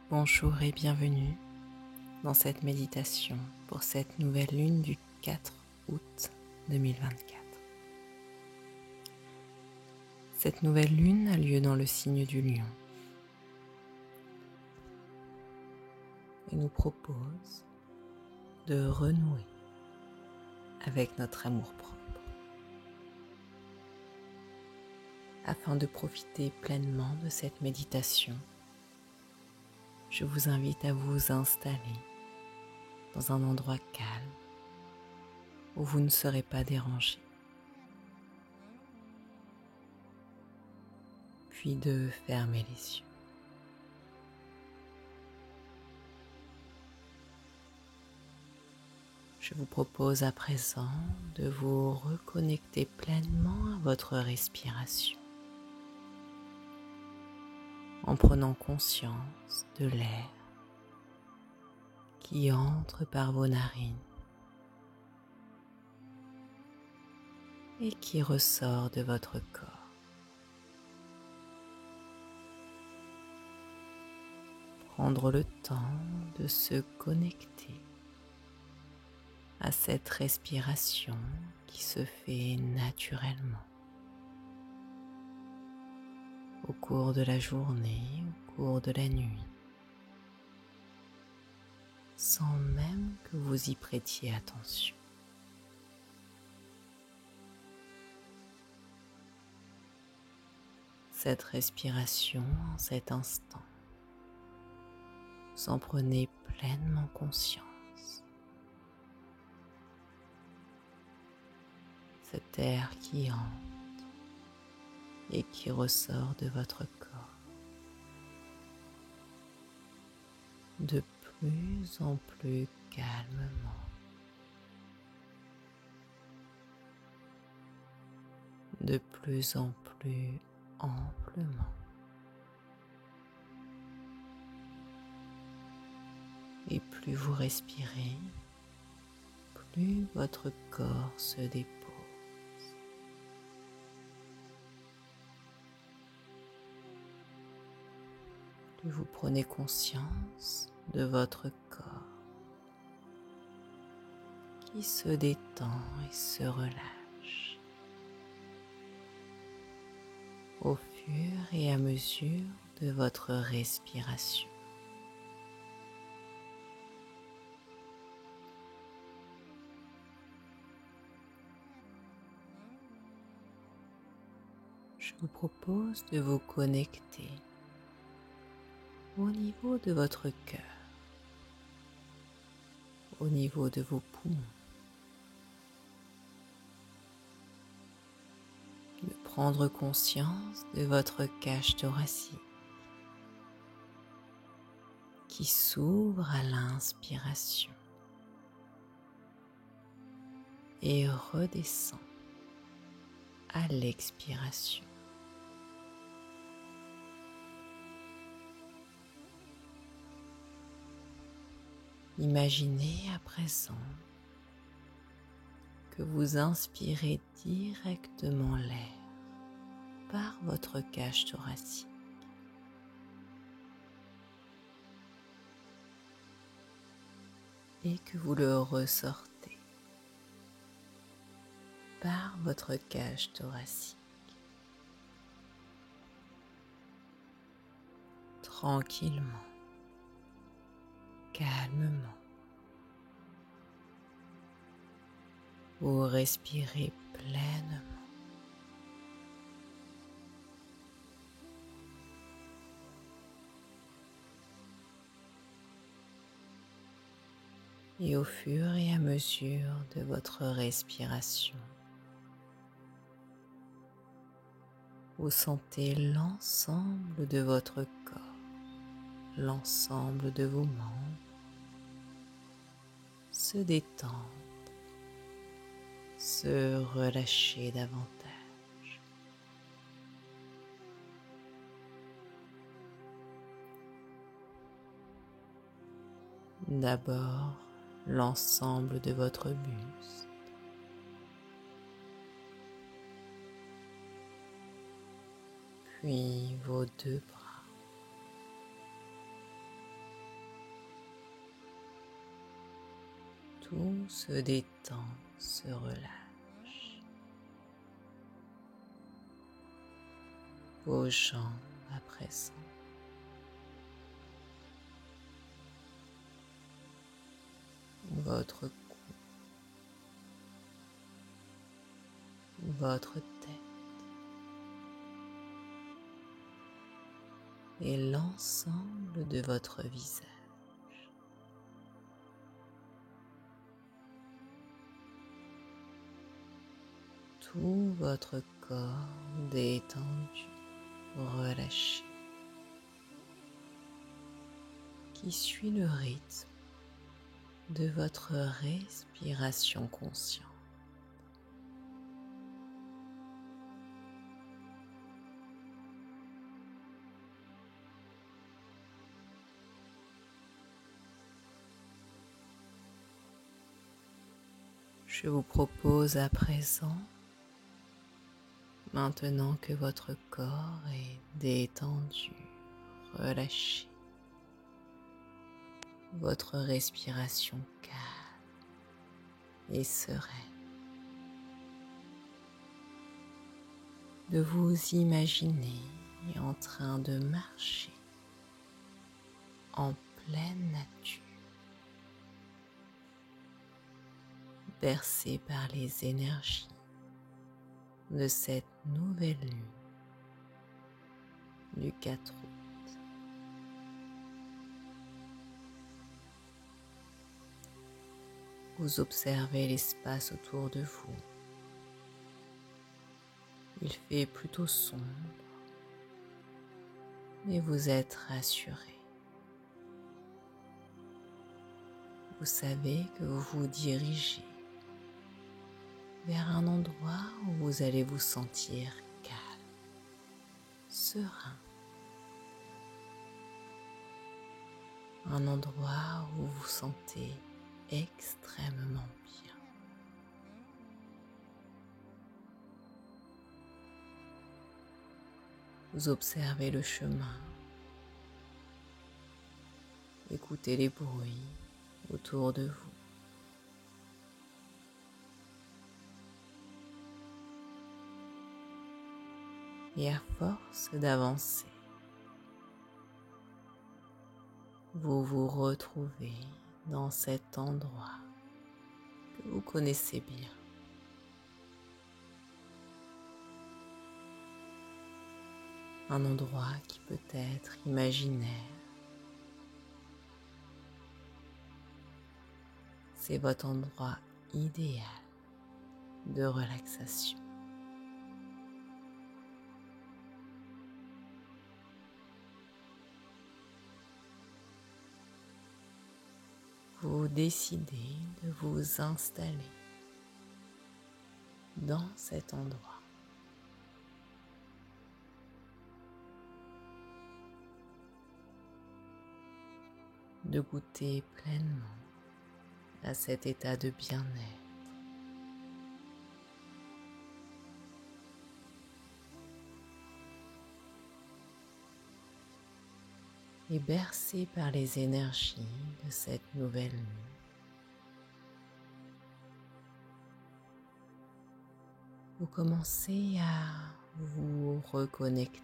Bonjour et bienvenue dans cette méditation pour cette nouvelle lune du 4 août 2024. Cette nouvelle lune a lieu dans le signe du Lion et nous propose de renouer avec notre amour-propre. Afin de profiter pleinement de cette méditation, je vous invite à vous installer dans un endroit calme où vous ne serez pas dérangé, puis de fermer les yeux. Je vous propose à présent de vous reconnecter pleinement à votre respiration en prenant conscience de l'air qui entre par vos narines et qui ressort de votre corps. Prendre le temps de se connecter à cette respiration qui se fait naturellement au cours de la journée, au cours de la nuit, sans même que vous y prêtiez attention. Cette respiration en cet instant, vous en prenez pleinement conscience. Cet air qui entre et qui ressort de votre corps, de plus en plus calmement, de plus en plus amplement. Et plus vous respirez, plus votre corps se dépose. Plus vous prenez conscience de votre corps qui se détend et se relâche au fur et à mesure de votre respiration. Je vous propose de vous connecter au niveau de votre cœur, au niveau de vos poumons, de prendre conscience de votre cage thoracique qui s'ouvre à l'inspiration et redescend à l'expiration. Imaginez à présent que vous inspirez directement l'air par votre cage thoracique et que vous le ressortez par votre cage thoracique. Tranquillement, calmement. Vous respirez pleinement. Et au fur et à mesure de votre respiration, vous sentez l'ensemble de votre corps, l'ensemble de vos membres se détendre, se relâcher davantage. D'abord, l'ensemble de votre buste, puis vos deux bras, Tout se détend, se relâche. Vos jambes à présent. Votre cou, votre tête et l'ensemble de votre visage. Tout votre corps détendu, relâché, qui suit le rythme de votre respiration consciente. Je vous propose à présent, maintenant que votre corps est détendu, relâché, votre respiration calme et sereine, de vous imaginer en train de marcher en pleine nature, bercé par les énergies de cette nouvelle lune du 4 août. Vous observez l'espace autour de vous. Il fait plutôt sombre, mais vous êtes rassuré. Vous savez que vous vous dirigez vers un endroit où vous allez vous sentir calme, serein. Un endroit où vous vous sentez extrêmement bien. Vous observez le chemin, écoutez les bruits autour de vous. Et à force d'avancer, vous vous retrouvez dans cet endroit que vous connaissez bien. Un endroit qui peut être imaginaire. C'est votre endroit idéal de relaxation. Vous décidez de vous installer dans cet endroit. De goûter pleinement à cet état de bien-être. Et bercé par les énergies de cette nouvelle lune, vous commencez à vous reconnecter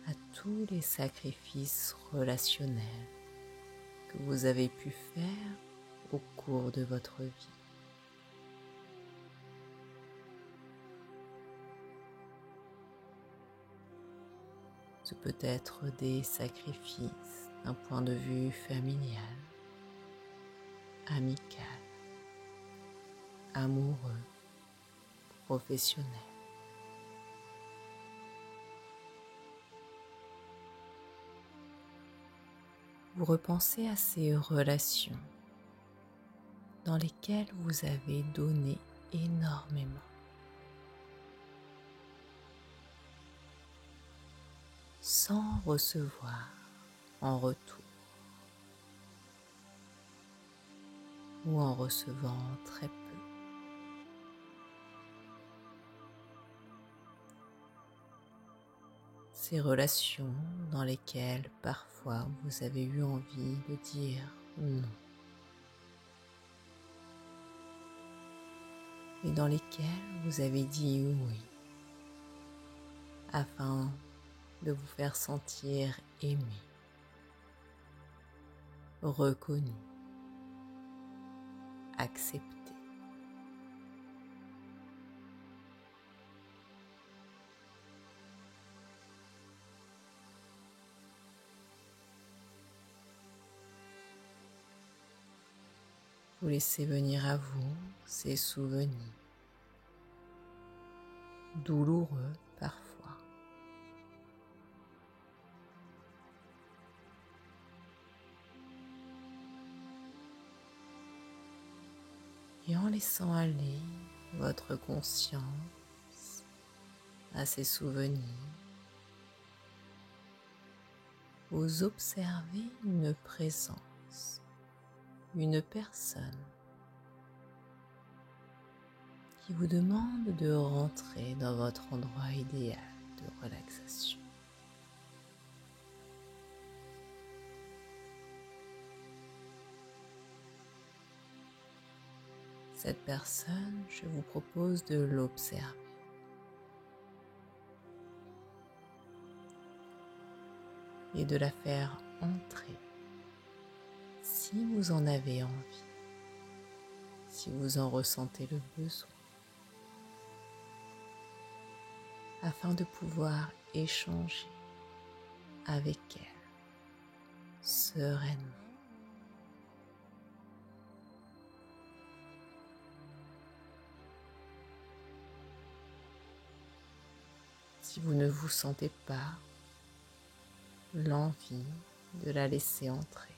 à tous les sacrifices relationnels que vous avez pu faire au cours de votre vie. Ce peut être des sacrifices d'un point de vue familial, amical, amoureux, professionnel. Vous repensez à ces relations dans lesquelles vous avez donné énormément. Sans recevoir en retour ou en recevant très peu. ces relations dans lesquelles parfois vous avez eu envie de dire non et dans lesquelles vous avez dit oui afin de vous faire sentir aimé, reconnu, accepté. Vous laissez venir à vous ces souvenirs, douloureux parfois. Et en laissant aller votre conscience à ces souvenirs, vous observez une présence, une personne qui vous demande de rentrer dans votre endroit idéal de relaxation. Cette personne, je vous propose de l'observer. Et de la faire entrer si vous en avez envie, si vous en ressentez le besoin, afin de pouvoir échanger avec elle sereinement. Si vous ne vous sentez pas l'envie de la laisser entrer,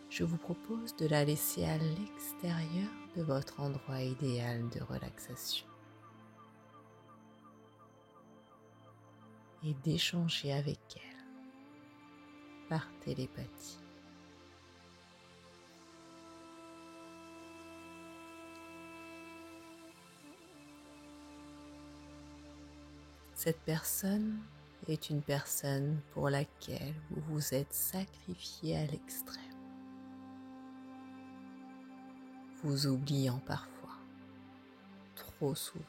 je vous propose de la laisser à l'extérieur de votre endroit idéal de relaxation et d'échanger avec elle par télépathie. Cette personne est une personne pour laquelle vous vous êtes sacrifié à l'extrême, vous oubliant parfois, trop souvent.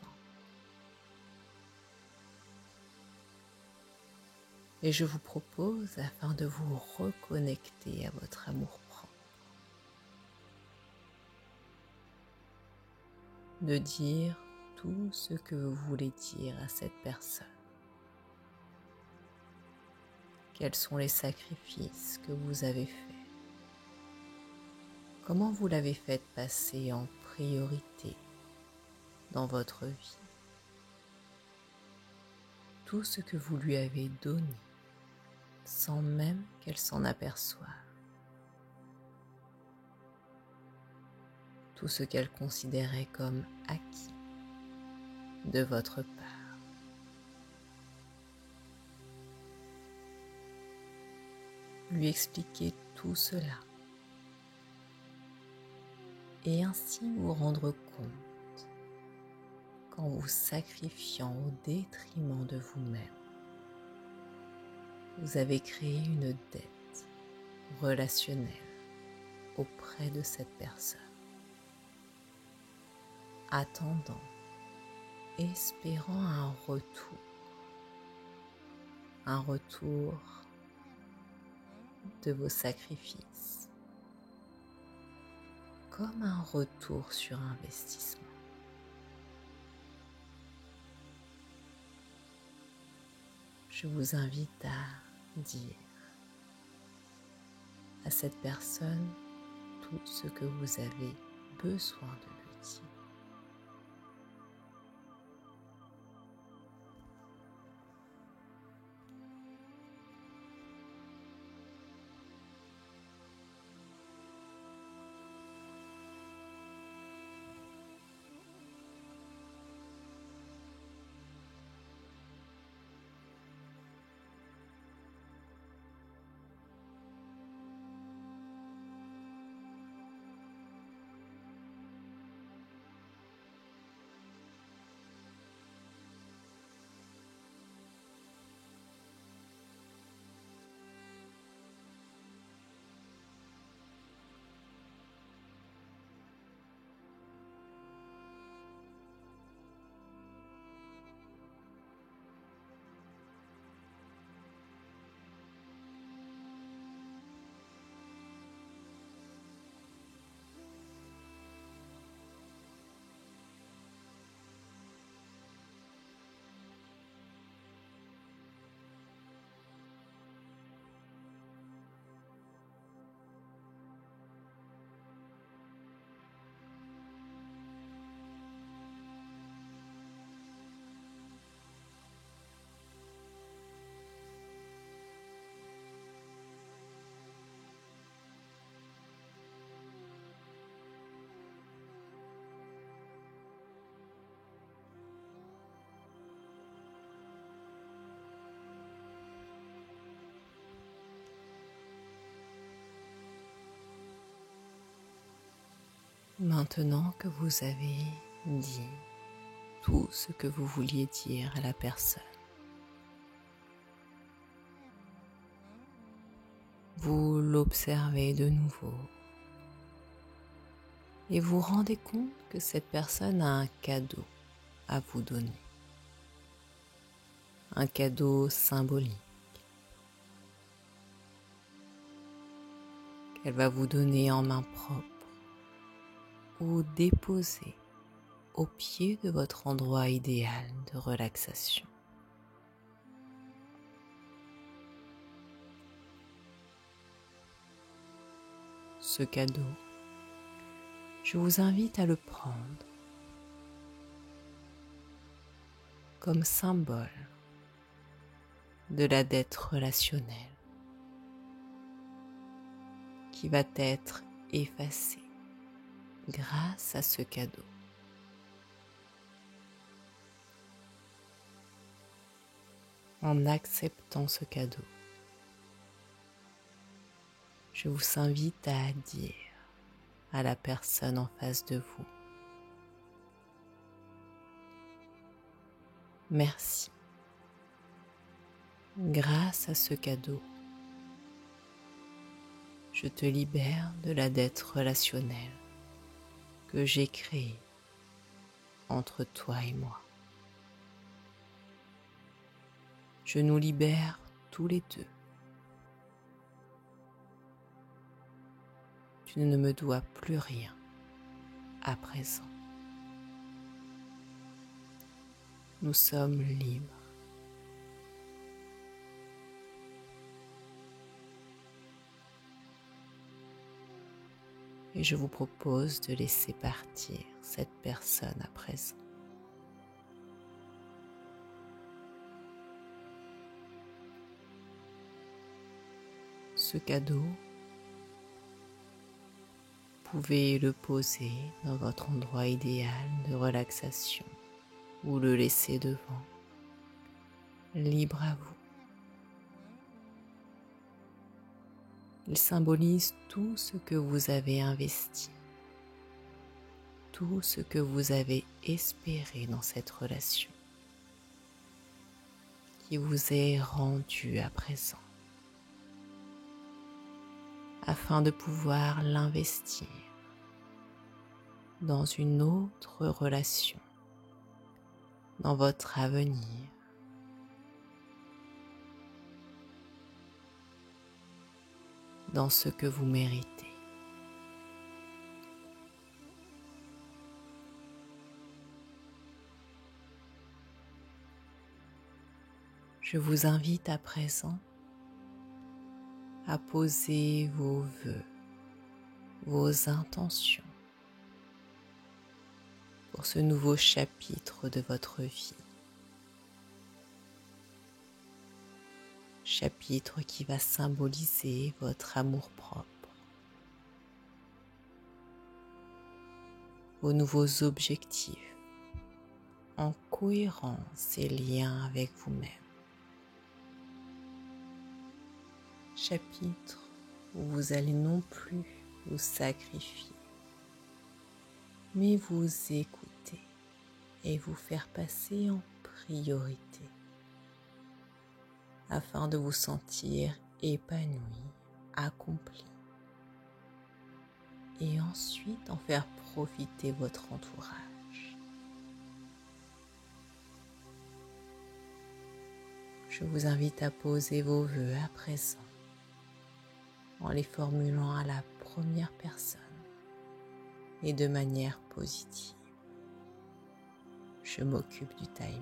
Et je vous propose, afin de vous reconnecter à votre amour-propre, de dire tout ce que vous voulez dire à cette personne. Quels sont les sacrifices que vous avez faits? Comment vous l'avez fait passer en priorité dans votre vie? Tout ce que vous lui avez donné sans même qu'elle s'en aperçoive. Tout ce qu'elle considérait comme acquis de votre part. Lui expliquer tout cela et ainsi vous rendre compte qu'en vous sacrifiant au détriment de vous-même, vous avez créé une dette relationnelle auprès de cette personne, attendant, espérant un retour de vos sacrifices, comme un retour sur investissement. Je vous invite à dire à cette personne tout ce que vous avez besoin de lui dire. Maintenant que vous avez dit tout ce que vous vouliez dire à la personne, vous l'observez de nouveau et vous rendez compte que cette personne a un cadeau à vous donner, un cadeau symbolique qu'elle va vous donner en main propre ou déposer au pied de votre endroit idéal de relaxation. Ce cadeau, je vous invite à le prendre comme symbole de la dette relationnelle qui va être effacée grâce à ce cadeau. En acceptant ce cadeau, je vous invite à dire à la personne en face de vous: merci. Grâce à ce cadeau, je te libère de la dette relationnelle que j'ai créée entre toi et moi. Je nous libère tous les deux. Tu ne me dois plus rien à présent. Nous sommes libres. Et je vous propose de laisser partir cette personne à présent. Ce cadeau, vous pouvez le poser dans votre endroit idéal de relaxation ou le laisser devant, libre à vous. Il symbolise tout ce que vous avez investi, tout ce que vous avez espéré dans cette relation qui vous est rendu à présent, afin de pouvoir l'investir dans une autre relation, dans votre avenir, dans ce que vous méritez. Je vous invite à présent à poser vos vœux, vos intentions pour ce nouveau chapitre de votre vie. Chapitre qui va symboliser votre amour-propre, vos nouveaux objectifs en cohérence et lien avec vous-même. Chapitre où vous allez non plus vous sacrifier, mais vous écouter et vous faire passer en priorité afin de vous sentir épanoui, accompli et ensuite en faire profiter votre entourage. Je vous invite à poser vos vœux à présent en les formulant à la première personne et de manière positive. Je m'occupe du timing.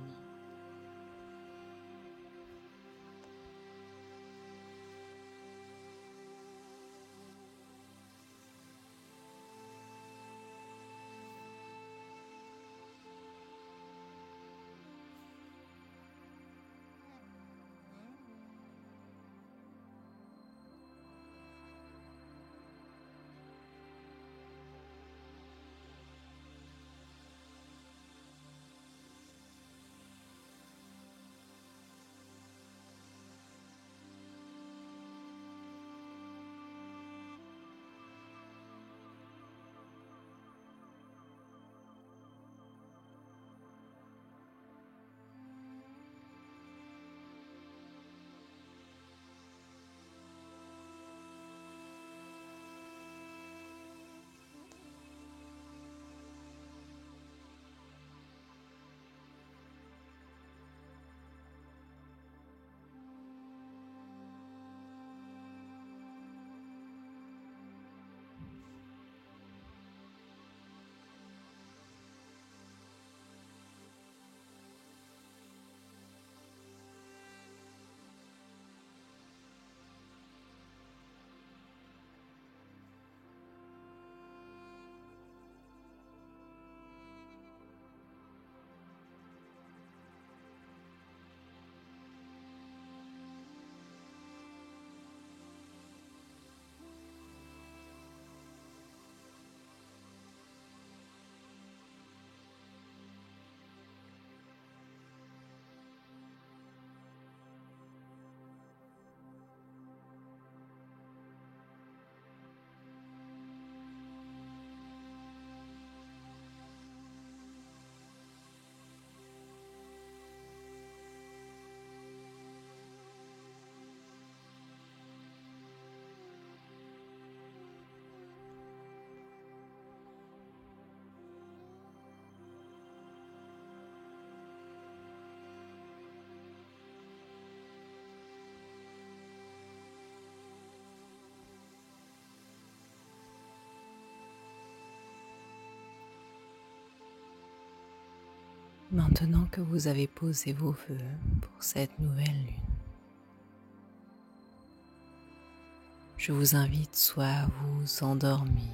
Maintenant que vous avez posé vos vœux pour cette nouvelle lune, je vous invite soit à vous endormir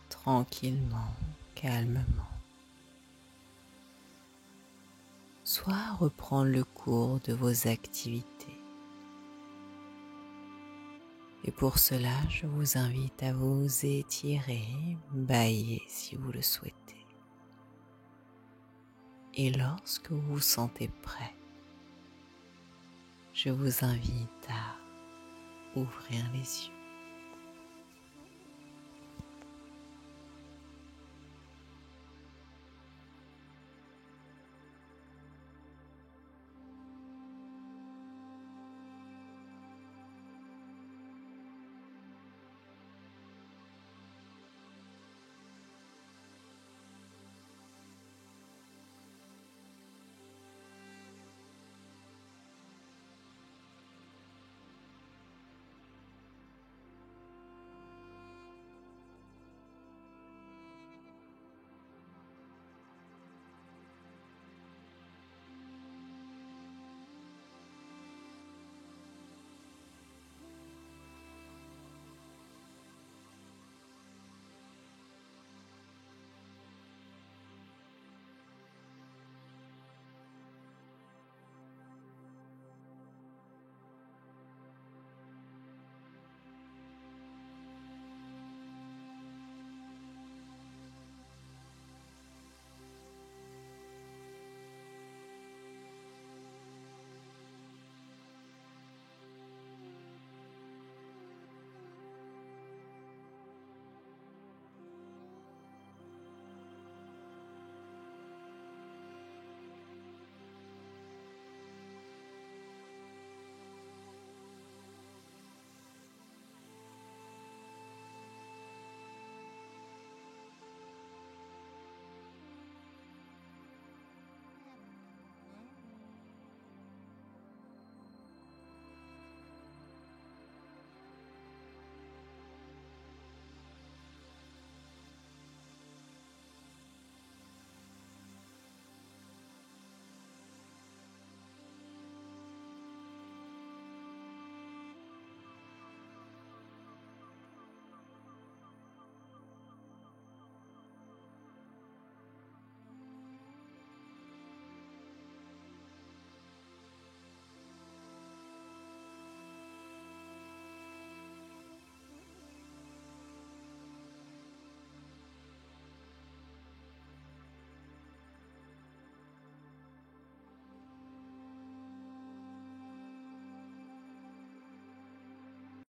tranquillement, calmement, soit à reprendre le cours de vos activités. Et pour cela, je vous invite à vous étirer, bâiller si vous le souhaitez. Et lorsque vous vous sentez prêt, je vous invite à ouvrir les yeux.